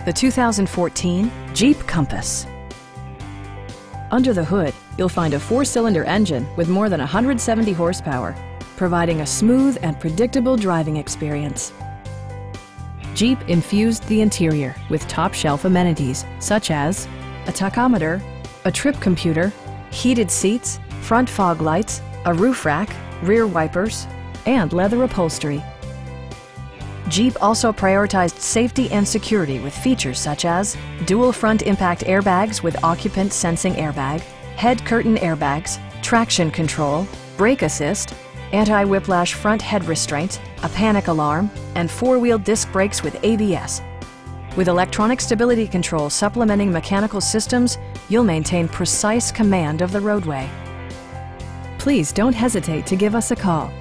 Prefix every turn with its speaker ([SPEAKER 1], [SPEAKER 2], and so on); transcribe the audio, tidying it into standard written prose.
[SPEAKER 1] the 2014 Jeep Compass. Under the hood, you'll find a 4-cylinder engine with more than 170 horsepower, providing a smooth and predictable driving experience. Jeep infused the interior with top-shelf amenities such as a tachometer, a trip computer, heated seats, front fog lights, a roof rack, rear wipers, and leather upholstery. Jeep also prioritized safety and security with features such as dual front impact airbags with occupant sensing airbag, head curtain airbags, traction control, brake assist, anti-whiplash front head restraints, a panic alarm, and 4-wheel disc brakes with ABS. With electronic stability control supplementing mechanical systems, you'll maintain precise command of the roadway. Please don't hesitate to give us a call.